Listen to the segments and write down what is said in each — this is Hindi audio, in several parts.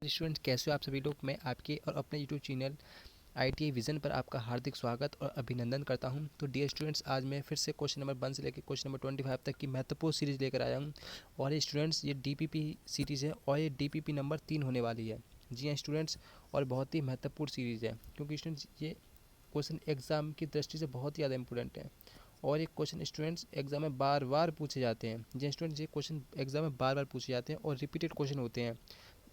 स्टूडेंट्स, कैसे हो आप सभी लोग। मैं आपके और अपने यूट्यूब चैनल ITI विज़न पर आपका हार्दिक स्वागत और अभिनंदन करता हूं। तो डियर स्टूडेंट्स, आज मैं फिर से क्वेश्चन नंबर 1 से लेकर क्वेश्चन नंबर 25 तक की महत्वपूर्ण सीरीज़ लेकर आया हूं। और ये स्टूडेंट्स, ये DPP सीरीज़ है और ये DPP नंबर 3 होने वाली है। जी हाँ स्टूडेंट्स, और बहुत ही महत्वपूर्ण सीरीज़ है क्योंकि स्टूडेंट्स ये क्वेश्चन एग्ज़ाम की दृष्टि से बहुत ही ज़्यादा इंपॉर्टेंट है। और ये क्वेश्चन स्टूडेंट्स एग्जाम में बार बार पूछे जाते हैं। जी स्टूडेंट्स, ये क्वेश्चन एग्जाम में बार बार पूछे जाते हैं और रिपीटेड क्वेश्चन होते हैं।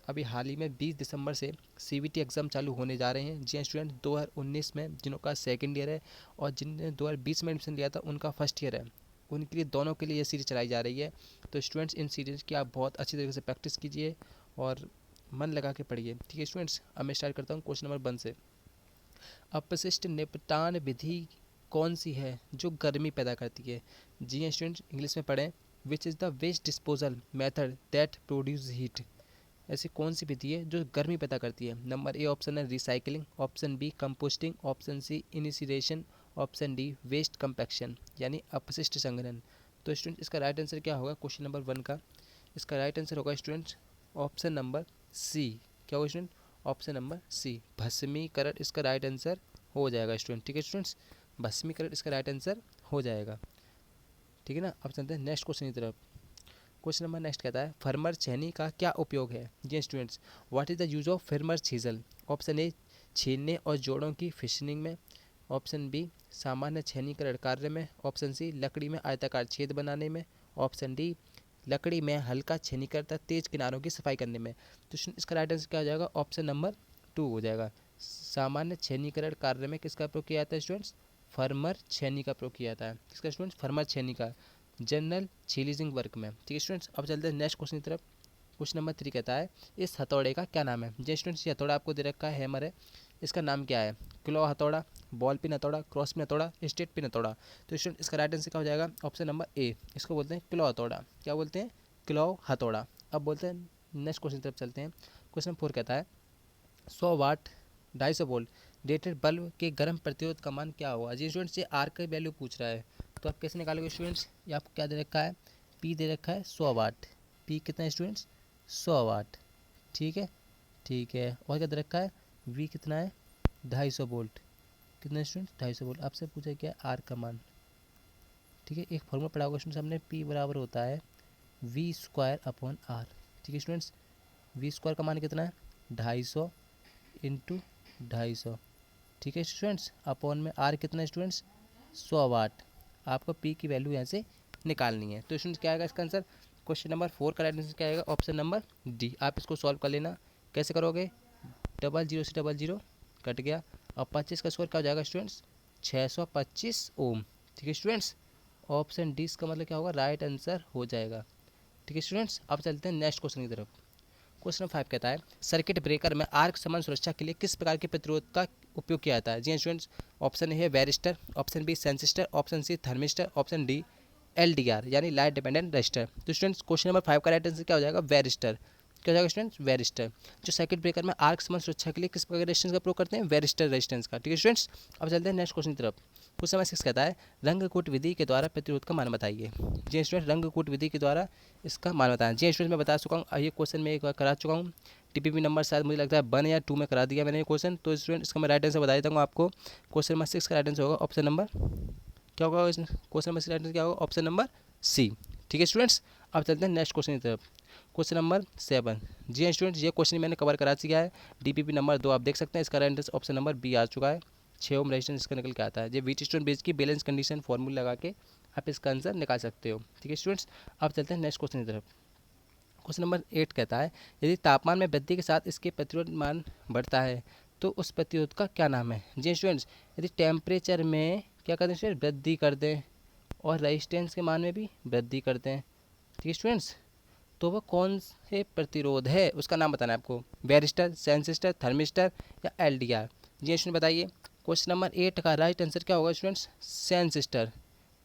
अभी हाल ही में 20 दिसंबर से CBT एग्ज़ाम चालू होने जा रहे हैं। जी हाँ स्टूडेंट, 2019 में जिनों का सेकंड ईयर है और जिनने 2020 में एडमिशन लिया था उनका फर्स्ट ईयर है, उनके लिए दोनों के लिए ये सीरीज़ चलाई जा रही है। तो स्टूडेंट्स, इन सीरीज़ की आप बहुत अच्छी तरीके से प्रैक्टिस कीजिए और मन लगा के पढ़िए। ठीक है स्टूडेंट्स, अब मैं स्टार्ट करता हूँ क्वेश्चन नंबर 1 से। अपशिष्ट निपटान विधि कौन सी है जो गर्मी पैदा करती है? जी हाँ स्टूडेंट्स, इंग्लिश में पढ़ें। Which is the waste disposal method that produce heat? ऐसी कौन सी विधि है जो गर्मी पैदा करती है? नंबर ए ऑप्शन है recycling, option B composting, option C incineration, option D waste compaction यानी अपशिष्ट संग्रहण। तो स्टूडेंट, इसका राइट आंसर क्या होगा क्वेश्चन नंबर 1 का? इसका राइट आंसर होगा स्टूडेंट ऑप्शन नंबर सी। क्या होगा स्टूडेंट? ऑप्शन नंबर सी, भस्मीकरण इसका राइट आंसर हो जाएगा स्टूडेंट। ठीक है स्टूडेंट्स, भस्मीकरण इसका राइट आंसर हो जाएगा। ठीक है ना। अब चलते हैं नेक्स्ट क्वेश्चन की तरफ। क्वेश्चन नंबर नेक्स्ट कहता है, फर्मर छेनी का क्या उपयोग है? जी students, what is the use of firmer chisel? Option A छीलने और जोड़ों की फिशनिंग में, ऑप्शन बी सामान्य छेनीकरण कार्य में, ऑप्शन सी लकड़ी में आयताकार छेद बनाने में, ऑप्शन डी लकड़ी में हल्का छेनीकरण तथा तेज किनारों की सफाई करने में। तो इसका राइट आंसर क्या हो जाएगा? ऑप्शन नंबर 2 हो जाएगा। सामान्य छेनीकरण कार्य में किसका प्रयोग किया जाता है स्टूडेंट्स? फर्मर छेनी का प्रयोग किया जाता है। किसका स्टूडेंट्स? फर्मर छेनी का, जनरल छिलीजिंग वर्क में। ठीक है स्टूडेंट्स, अब चलते हैं नेक्स्ट क्वेश्चन की तरफ। क्वेश्चन नंबर 3 कहता है, इस हथौड़े का क्या नाम है? जी स्टूडेंट्स, ये हथौड़ा आपको दे रखा है, हैमर है। इसका नाम क्या है? क्लॉ हथौड़ा, बॉल पिन हथौड़ा, क्रॉस पिन हथौड़ा, स्ट्रेट पिन हथौड़ा। तो स्टूडेंट, इसका राइट आंसर क्या हो जाएगा? ऑप्शन नंबर ए, इसको बोलते हैं क्लॉ हथौड़ा। क्या बोलते हैं? क्लॉ हथौड़ा। अब बोलते हैं नेक्स्ट क्वेश्चन की तरफ चलते हैं। क्वेश्चन 4 कहता है, 100 वाट 250 वोल्ट रेटेड बल्ब के गर्म प्रतिरोध का मान क्या होगा? जी स्टूडेंट्स, ये आर का वैल्यू पूछ रहा है। तो आप कैसे निकालोगे स्टूडेंट्स? ये आपको क्या दे रखा है? पी दे रखा है 100 वाट। पी कितना है स्टूडेंट्स? 100 वाट। ठीक है, ठीक है। और क्या दे रखा है? वी कितना है? 250 वोल्ट। कितना है स्टूडेंट्स? 250 वोल्ट। आपसे पूछा क्या? आर का मान। ठीक है, एक फॉर्मूला पढ़ा होगा स्टूडेंट्स हमने, पी बराबर होता है V² अपॉन R। ठीक है स्टूडेंट्स, V² का मान कितना है? 250 इंटू 250। ठीक है स्टूडेंट्स, अपॉन में आर कितना है स्टूडेंट्स? 100 वाट। आपको पी की वैल्यू यहाँ से निकालनी है। तो स्टूडेंट्स, क्या आएगा इसका आंसर? क्वेश्चन नंबर 4 का राइट आंसर क्या आएगा? Option number D. आप इसको सॉल्व कर लेना। कैसे करोगे? 00 से 00 कट गया और 25 का स्कोर क्या हो जाएगा स्टूडेंट्स? 625 ओम। ठीक है स्टूडेंट्स, ऑप्शन डी इसका मतलब क्या होगा? राइट आंसर हो जाएगा। ठीक है स्टूडेंट्स, अब चलते हैं नेक्स्ट क्वेश्चन की तरफ। क्वेश्चन 5 कहता है, सर्किट ब्रेकर में आर्क समान सुरक्षा के लिए किस प्रकार के प्रतिरोध का उपयोग किया जाता है? जी स्टूडेंट्स, ऑप्शन ए है varistor, option B sensistor, option C thermistor, option D LDR यानी लाइट डिपेंडेंट रजिस्टर। तो स्टूडेंट्स, क्वेश्चन नंबर 5 का राइट आंसर क्या हो जाएगा? वेरिस्टर। क्या हो जाएगा स्टूडेंट्स? वेरिस्टर। जो सर्किट ब्रेकर में आर्क समान सुरक्षा के लिए किस प्रकार के रेजिस्टेंस का प्रयोग करते हैं? वेरिस्टर रेजिस्टेंस का। ठीक है स्टूडेंट्स, अब चलते हैं नेक्स्ट क्वेश्चन की तरफ। क्वेश्चन नंबर 6 कहता है, रंगकूट विधि के द्वारा प्रतिरोध का मान बताइए। जी स्टूडेंट, रंगकूट विधि के द्वारा इसका मान बताएं। जी स्टूडेंट, मैं बता चुका हूँ, ये क्वेश्चन मैं एक बार करा चुका हूँ। TPP नंबर शायद मुझे लगता है 1 या 2 में करा दिया मैंने ये क्वेश्चन। तो स्टूडेंट, इसका मैं राइट आंसर बता देता हूँ आपको। क्वेश्चन नंबर 6 का राइट आंसर होगा ऑप्शन नंबर, क्या होगा क्वेश्चन नंबर 6 राइट आंसर क्या होगा? Option number C. ठीक है स्टूडेंट्स, अब चलते हैं नेक्स्ट क्वेश्चन की तरफ। Question number 7। जी हाँ स्टूडेंट्स, ये क्वेश्चन मैंने कवर करा दिया है। DPP नंबर 2 आप देख सकते हैं, इसका right answer option number B आ चुका है। 6 ओम रेजिस्टेंस इसका निकल के आता है। ये व्हीट स्टोन बेस की बैलेंस कंडीशन फॉर्मूला लगा के आप इसका आंसर निकाल सकते हो। ठीक है स्टूडेंट्स, अब चलते हैं नेक्स्ट क्वेश्चन की तरफ। क्वेश्चन नंबर 8 कहता है, यदि तापमान में वृद्धि के साथ इसके प्रतिरोध मान बढ़ता है तो उस प्रतिरोध का क्या नाम है? जी स्टूडेंट्स, यदि टेम्परेचर में क्या करते हैं स्टूडेंट? वृद्धि कर दें और रेजिस्टेंस के मान में भी वृद्धि करते हैं। ठीक है स्टूडेंट्स, तो वह कौन से प्रतिरोध है उसका नाम बताना है आपको? वेरिस्टर, सेंसिस्टर, थर्मिस्टर या LDR? जी स्टूडेंट बताइए। क्वेश्चन नंबर 8 का राइट आंसर क्या होगा स्टूडेंट्स? सेंसिस्टर।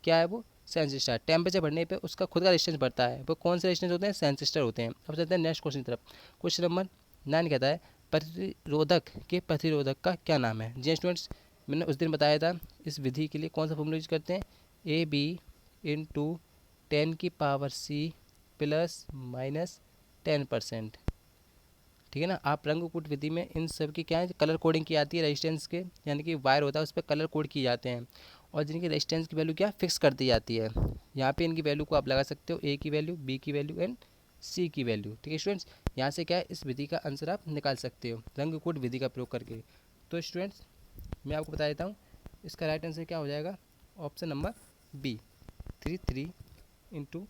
क्या है वो? सेंसिस्टर। टेम्परेचर बढ़ने पे उसका खुद का रेजिस्टेंस बढ़ता है। वो कौन से रेजिस्टेंस होते हैं? सेंसिस्टर होते हैं। अब चलते हैं नेक्स्ट क्वेश्चन की तरफ। क्वेश्चन नंबर 9 कहता है, प्रतिरोधक के प्रतिरोधक का क्या नाम है? जी स्टूडेंट्स, मैंने उस दिन बताया था इस विधि के लिए कौन सा फॉर्मूला यूज करते हैं? AB × 10⁻⁶ plus minus 10%। ठीक है ना। आप रंगकूट विधि में इन सब की क्या है, कलर कोडिंग की जाती है रेजिस्टेंस के, यानी कि वायर होता है उस पर कलर कोड किए जाते हैं और जिनकी रेजिस्टेंस की वैल्यू क्या फिक्स कर दी जाती है। यहाँ पे इनकी वैल्यू को आप लगा सकते हो, ए की वैल्यू, बी की वैल्यू एंड सी की वैल्यू। ठीक है स्टूडेंट्स, यहाँ से क्या है इस विधि का आंसर आप निकाल सकते हो रंगकूट विधि का प्रयोग करके। तो स्टूडेंट्स मैं आपको बता देता हूँ इसका राइट आंसर क्या हो जाएगा, option number B, 33 into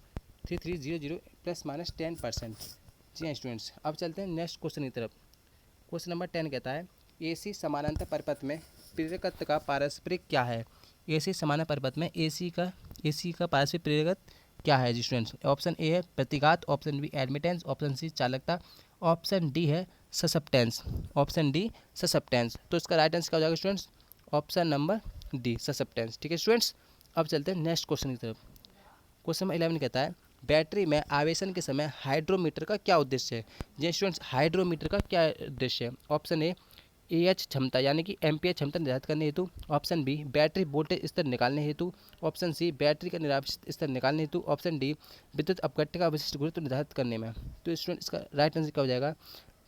3300 plus minus 10%। जी हाँ स्टूडेंट्स, अब चलते हैं नेक्स्ट क्वेश्चन की तरफ। क्वेश्चन नंबर 10 कहता है एसी समानांतर परिपथ में प्रेरकत्व का पारस्परिक क्या है। एसी समानांतर परिपथ में एसी का पारस्परिक प्रेरकत्व क्या है जी स्टूडेंट्स। ऑप्शन ए है प्रतिघात, option B admittance, option C चालकता, ऑप्शन डी है ससेप्टेंस। Option D susceptance. तो इसका राइट आंसर क्या हो जाएगा students, option number D susceptance. ठीक है स्टूडेंट्स, अब चलते हैं नेक्स्ट क्वेश्चन की तरफ। क्वेश्चन नंबर 11 कहता है बैटरी में आवेशन के समय हाइड्रोमीटर का क्या उद्देश्य है। जी स्टूडेंट्स, हाइड्रोमीटर का क्या उद्देश्य है। ऑप्शन ए एएच क्षमता यानी कि एम्पियर क्षमता निर्धारित करने हेतु, ऑप्शन बी बैटरी वोल्टेज स्तर निकालने हेतु, ऑप्शन सी बैटरी का निराविष्ट स्तर निकालने हेतु, ऑप्शन डी विद्युत अपघट्य का विशिष्ट गुरुत्व निर्धारित करने में। तो स्टूडेंट इसका राइट आंसर क्या हो जाएगा,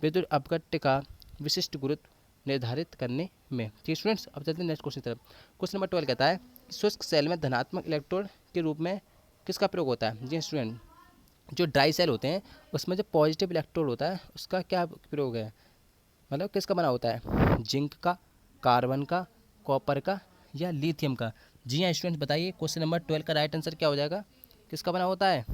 विद्युत अपघट्य का विशिष्ट गुरुत्व निर्धारित करने में। ठीक स्टूडेंट्स, अब चलते हैं नेक्स्ट क्वेश्चन तरफ। क्वेश्चन नंबर 12 कहता है शुष्क सेल में धनात्मक इलेक्ट्रोड के रूप में किसका प्रयोग होता है। जी स्टूडेंट, जो ड्राई सेल होते हैं उसमें जो पॉजिटिव इलेक्ट्रोड होता है उसका क्या प्रयोग है, मतलब किसका बना होता है, जिंक का, कार्बन का, कॉपर का या लिथियम का। जी हाँ स्टूडेंट बताइए, क्वेश्चन नंबर 12 का राइट आंसर क्या हो जाएगा, किसका बना होता है,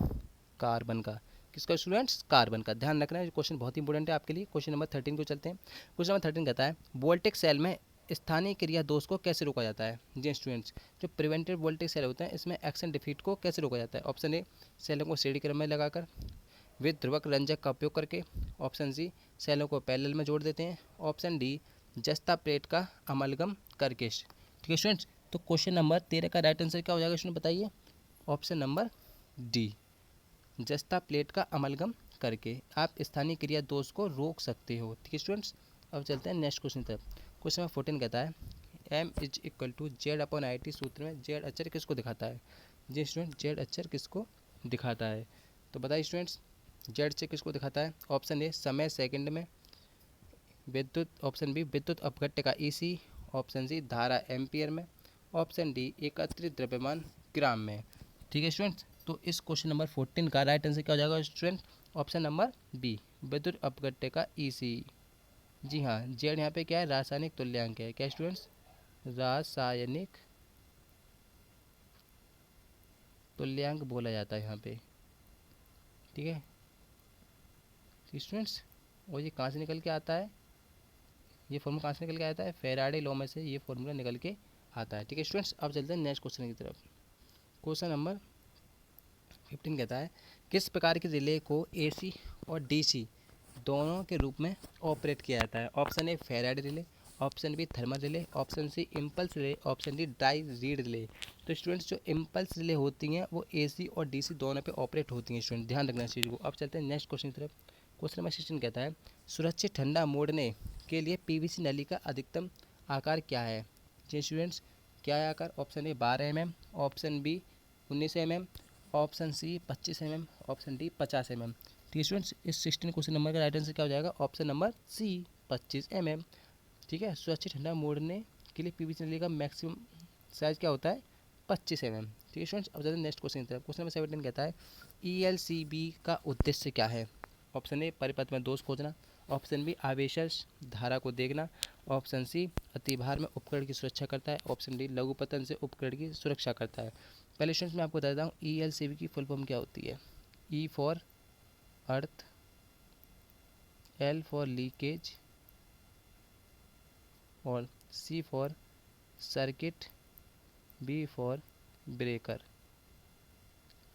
कार्बन का। किसका स्टूडेंट्स, कार्बन का। ध्यान रखना है क्वेश्चन बहुत इंपॉर्टेंट है आपके लिए। क्वेश्चन नंबर 13 को चलते हैं। क्वेश्चन नंबर 13 कहता है वोल्टेक सेल में स्थानीय क्रिया दोष को कैसे रोका जाता है। जी स्टूडेंट्स, जो प्रिवेंटिव वोल्टेज सेल होते हैं इसमें एक्शन डिफीट को कैसे रोका जाता है। ऑप्शन ए सेलों को श्रेणी क्रम में लगाकर, विद ध्रुवक रंजक का उपयोग करके, ऑप्शन सी सेलों को पैरेलल में जोड़ देते हैं, ऑप्शन डी जस्ता प्लेट का अमलगम करके। ठीक है स्टूडेंट्स, तो क्वेश्चन नंबर 13 का राइट आंसर क्या हो जाएगा स्टूडेंट बताइए, ऑप्शन नंबर डी जस्ता प्लेट का अमलगम करके आप स्थानीय क्रिया दोष को रोक सकते हो। ठीक है स्टूडेंट्स, अब चलते हैं नेक्स्ट क्वेश्चन तरफ। क्वेश्चन नंबर 14 कहता है M is equal to Z upon I T सूत्र में जेड अक्षर किसको दिखाता है। जी स्टूडेंट, जेड अक्षर किसको दिखाता है, तो बताइए स्टूडेंट्स जेड से किसको दिखाता है। ऑप्शन ए समय सेकंड में, विद्युत, ऑप्शन बी विद्युत अपघट्य का ईसी, ऑप्शन सी धारा एम्पियर में, ऑप्शन डी एकत्रित द्रव्यमान ग्राम में। ठीक है स्टूडेंट्स, तो इस क्वेश्चन नंबर 14 का राइट आंसर क्या हो जाएगा स्टूडेंट, ऑप्शन नंबर बी विद्युत अपघट्य का ईसी। जी हाँ, जेड यहाँ पे क्या है, रासायनिक तुल्यांक है। क्या स्टूडेंट्स, रासायनिक तुल्यांक बोला जाता है यहाँ पे। ठीक है स्टूडेंट्स, और ये कहाँ से निकल के आता है, ये फॉर्मूला कहाँ से निकल के आता है, फेराडे लॉ में से ये फॉर्मूला निकल के आता है। ठीक है स्टूडेंट्स, अब चलते हैं नेक्स्ट क्वेश्चन की तरफ। क्वेश्चन नंबर 15 कहता है किस प्रकार के रिले को एसी और डीसी दोनों के रूप में ऑपरेट किया जाता है। Option A Faraday relay, option B thermal relay, option C impulse relay, option D dry reed relay. तो स्टूडेंट्स जो इम्पल्स रिले होती हैं वो एसी और डीसी दोनों पे ऑपरेट होती हैं। स्टूडेंट ध्यान रखना इस चीज़ को। अब चलते हैं नेक्स्ट क्वेश्चन की तरफ। क्वेश्चन नंबर 16 कहता है सुरक्षित ठंडा मोड़ने के लिए पीवीसी नली का अधिकतम आकार क्या है। जी स्टूडेंट्स, क्या है आकार, option A 12 mm, option B 19 mm, option C 25 mm, option D 50 mm। ठीक है स्टूडेंट्स, इस 16 क्वेश्चन नंबर का राइट आंसर क्या हो जाएगा, ऑप्शन नंबर सी 25 mm। ठीक है, सुरक्षित ठंडा मोड़ने के लिए पीवीसी नली का मैक्सिमम साइज क्या होता है, 25 mm। ठीक है स्टूडेंट्स, अब चलते हैं नेक्स्ट क्वेश्चन की तरफ। क्वेश्चन नंबर 17 कहता है ईएलसीबी का उद्देश्य क्या है। ऑप्शन ए परिपथ में दोष खोजना, ऑप्शन बी आवेशज धारा को देखना, ऑप्शन सी अतिभार में उपकरण की सुरक्षा करता है, ऑप्शन डी लघुपतन से उपकरण की सुरक्षा करता है। पहले स्टूडेंट्स मैं आपको बता देता हूँ ईएलसीबी की फुल फॉर्म क्या होती है। E for earth, L for leakage और C for circuit, B for breaker,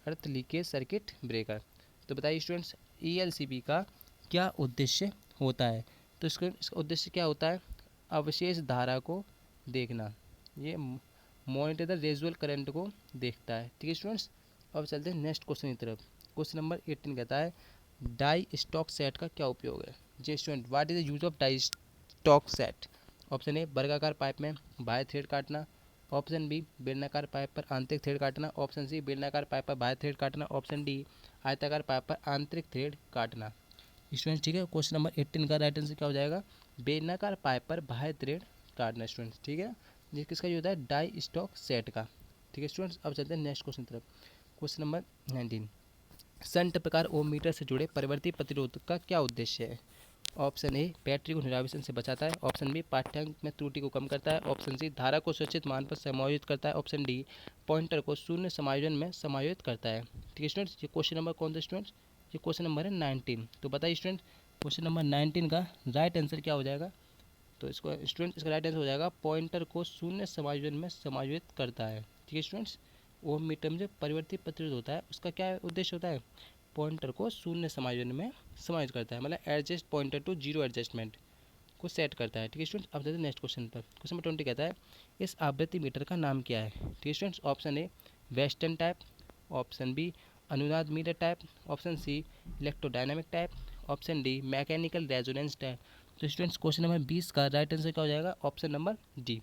earth leakage circuit breaker. तो बताइए स्टूडेंट्स ईएलसीबी का क्या उद्देश्य होता है। तो इसका उद्देश्य क्या होता है, अवशेष धारा को देखना, ये मॉनिटर द रेजुअल करंट को देखता है। ठीक है स्टूडेंट्स, अब चलते हैं नेक्स्ट क्वेश्चन की तरफ। क्वेश्चन नंबर 18 कहता है डाई स्टॉक सेट का क्या उपयोग है। जी student, what is the use of die stock set. Option A वर्गाकार पाइप में बाह्य थ्रेड काटना, ऑप्शन बी बेलनाकार पाइप पर आंतरिक थ्रेड काटना, ऑप्शन सी बेलनाकार पाइप पर बाह्य थ्रेड काटना, ऑप्शन डी आयताकार पाइप पर आंतरिक थ्रेड काटना। स्टूडेंट्स। ठीक है, क्वेश्चन नंबर 18 का राइट आंसर क्या हो जाएगा, बेलनाकार पाइप पर बाह्य थ्रेड काटना स्टूडेंट्स। ठीक है, ये किसका यूज होता है, डाई स्टॉक सेट का। ठीक है स्टूडेंट्स, अब चलते हैं नेक्स्ट क्वेश्चन तरफ। क्वेश्चन नंबर 19, संट प्रकार ओम मीटर से जुड़े परिवर्ती प्रतिरोध का क्या उद्देश्य है। ऑप्शन ए, बैटरी को निराविशन से बचाता है। ऑप्शन बी, पाठ्यांक में त्रुटि को कम करता है। ऑप्शन सी, धारा को सुरक्षित मान पर समायोजित करता है। ऑप्शन डी, पॉइंटर को शून्य समायोजन में समायोजित करता है। ठीक है स्टूडेंट्स, ये क्वेश्चन नंबर कौन सा स्टूडेंट्स, ये क्वेश्चन नंबर है 19। तो बताइए स्टूडेंट, क्वेश्चन नंबर 19 का राइट आंसर क्या हो जाएगा। तो इसको स्टूडेंट, इसका राइट आंसर हो जाएगा पॉइंटर को शून्य समायोजन में समायोजित करता है। ठीक है स्टूडेंट्स, ओम मीटर में जो परिवर्ती प्रतिरोध होता है उसका क्या उद्देश्य होता है, पॉइंटर को शून्य समायोजन में समायोजित करता है, मतलब adjust pointer to zero adjustment को सेट करता है। ठीक है स्टूडेंट्स, अब देखते हैं नेक्स्ट क्वेश्चन पर। क्वेश्चन नंबर 20 कहता है, इस आवृत्ति मीटर का नाम क्या है। ठीक है students, option A, western type. Option B, अनुनाद meter type. Option C, electrodynamic type. Option D, mechanical resonance type. तो स्टूडेंट्स, क्वेश्चन नंबर 20 का राइट आंसर क्या हो जाएगा, option number D,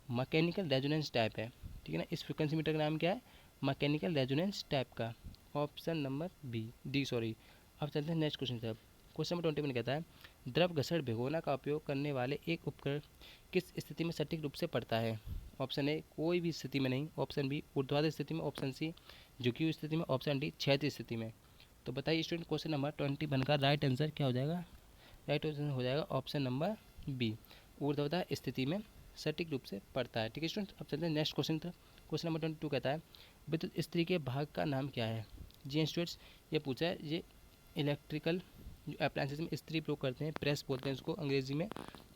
mechanical resonance type है। ठीक है ना, इस फ्रिक्वेंसी मीटर का नाम क्या है, मैकेनिकल रेजोनेंस टाइप का, option number B, D sorry. अब चलते हैं नेक्स्ट क्वेश्चन तरफ। क्वेश्चन नंबर 21 कहता है, द्रव घर्षण भिगोना का उपयोग करने वाले एक उपकरण किस स्थिति में सटीक रूप से पड़ता है। ऑप्शन ए, कोई भी स्थिति में नहीं। ऑप्शन बी, ऊर्ध्वाधर स्थिति में। ऑप्शन सी, झुकी हुई स्थिति में। ऑप्शन डी, क्षैतिज स्थिति में। तो बताइए स्टूडेंट, क्वेश्चन नंबर 21 का राइट आंसर क्या हो जाएगा। राइट आंसर हो जाएगा ऑप्शन नंबर बी, ऊर्ध्वाधर स्थिति में सटीक रूप से पड़ता है। ठीक है स्टूडेंट, अब चलते हैं नेक्स्ट क्वेश्चन तरफ। क्वेश्चन नंबर 22 कहता है, विद्युत इस्त्री के भाग का नाम क्या है। जी स्टूडेंट्स, ये पूछा है, ये इलेक्ट्रिकल जो अप्लायंसेज में इस्त्री प्रयोग करते हैं, प्रेस बोलते हैं इसको अंग्रेजी में,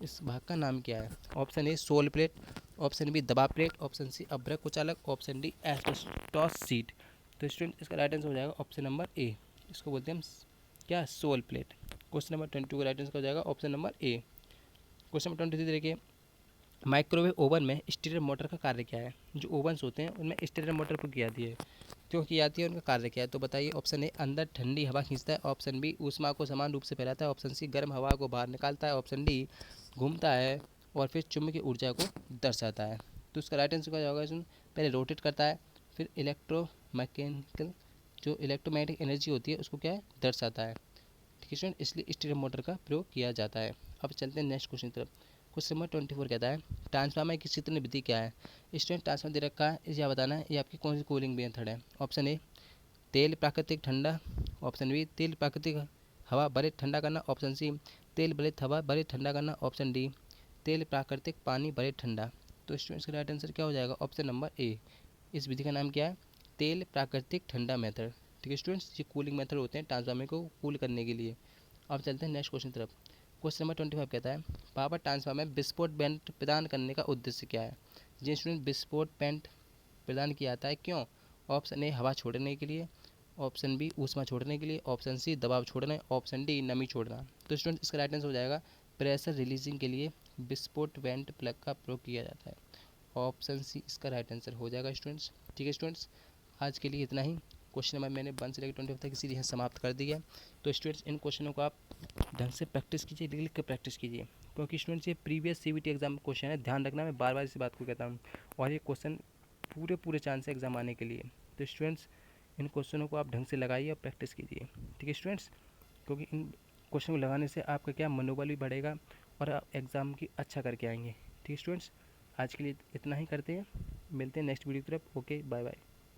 इस भाग का नाम क्या है। Option A, sole plate. Option B, दबाव प्लेट। ऑप्शन सी, अभ्रक कुचालक। Option D, asbestos sheet. तो स्टूडेंट, इसका राइट आंसर हो जाएगा ऑप्शन नंबर ए, इसको बोलते हैं हम क्या, सोल प्लेट। क्वेश्चन नंबर 22 का राइट आंसर हो जाएगा option number A. Question number 23 देखिए, माइक्रोवेव ओवन में स्टीलर मोटर का कार्य क्या है। जो ओवन्स होते हैं उनमें स्टीलर मोटर पर की जाती है, क्यों की जाती है, उनका कार्य क्या है। तो बताइए, ऑप्शन ए, अंदर ठंडी हवा खींचता है। ऑप्शन बी, ऊष्मा को समान रूप से फैलाता है। ऑप्शन सी, गर्म हवा को बाहर निकालता है। ऑप्शन डी, घूमता है और फिर चुंबकीय ऊर्जा को दर्शाता है। तो इसका राइट आंसर क्या होगा, इसमें पहले रोटेट करता है, फिर इलेक्ट्रोमैकेनिकल जो इलेक्ट्रोमैग्नेटिक एनर्जी होती है उसको क्या है, दर्शाता है। ठीक है स्टूडेंट, इसलिए स्टीलर मोटर का प्रयोग किया जाता है। अब चलते हैं नेक्स्ट क्वेश्चन की तरफ। क्वेश्चन नंबर 24 कहता है, ट्रांसफार्मर की चित्रण विधि क्या है। स्टूडेंट, ट्रांसफार्मर दे रखा है, इसे आप बताना है ये आपकी कौन सी कूलिंग मेथड है। ऑप्शन ए, तेल प्राकृतिक ठंडा। ऑप्शन बी, तेल प्राकृतिक हवा बड़े ठंडा करना। ऑप्शन सी, तेल बलित हवा बड़े ठंडा करना। ऑप्शन डी, तेल प्राकृतिक पानी बड़े ठंडा। तो स्टूडेंट्स का राइट आंसर क्या हो जाएगा, ऑप्शन नंबर ए, इस विधि का नाम क्या है, तेल प्राकृतिक ठंडा मेथड। ठीक है स्टूडेंट्स, ये कूलिंग मेथड होते हैं ट्रांसफार्मर को कूल करने के लिए। अब चलते हैं नेक्स्ट क्वेश्चन तरफ। क्वेश्चन नंबर 25 कहता है, पावर ट्रांसफार्मर में विस्फोट बैंड प्रदान करने का उद्देश्य क्या है। जी स्टूडेंट, विस्फोट बैंड प्रदान किया जाता है क्यों। ऑप्शन ए, हवा छोड़ने के लिए। ऑप्शन बी, ऊष्मा छोड़ने के लिए। ऑप्शन सी, दबाव छोड़ना। ऑप्शन डी, नमी छोड़ना। तो स्टूडेंट, इसका राइट आंसर हो जाएगा, प्रेशर रिलीजिंग के लिए विस्फोट बैंड प्लग का प्रयोग किया जाता है। ऑप्शन सी इसका राइट आंसर हो जाएगा स्टूडेंट्स। ठीक है स्टूडेंट्स, आज के लिए इतना ही। क्वेश्चन नंबर मैंने 1 से लेकर 20 तक इसीलिए यहाँ समाप्त कर दिया है। तो स्टूडेंट्स, इन क्वेश्चनों को आप ढंग से प्रैक्टिस कीजिए, लिख के प्रैक्टिस कीजिए, क्योंकि स्टूडेंट्स ये प्रीवियस सीबीटी एग्जाम क्वेश्चन है, ध्यान रखना, मैं बार बार इस बात को कहता हूँ। और ये क्वेश्चन पूरे पूरे चांस है एग्जाम आने के लिए। तो स्टूडेंट्स, इन क्वेश्चनों को आप ढंग से लगाइए और प्रैक्टिस कीजिए। ठीक है स्टूडेंट्स, क्योंकि इन क्वेश्चन को लगाने से आपका क्या मनोबल भी बढ़ेगा और आप एग्ज़ाम की अच्छा करके आएंगे। ठीक है स्टूडेंट्स, आज के लिए इतना ही करते हैं, मिलते हैं नेक्स्ट वीडियो की तरफ। Okay, bye bye.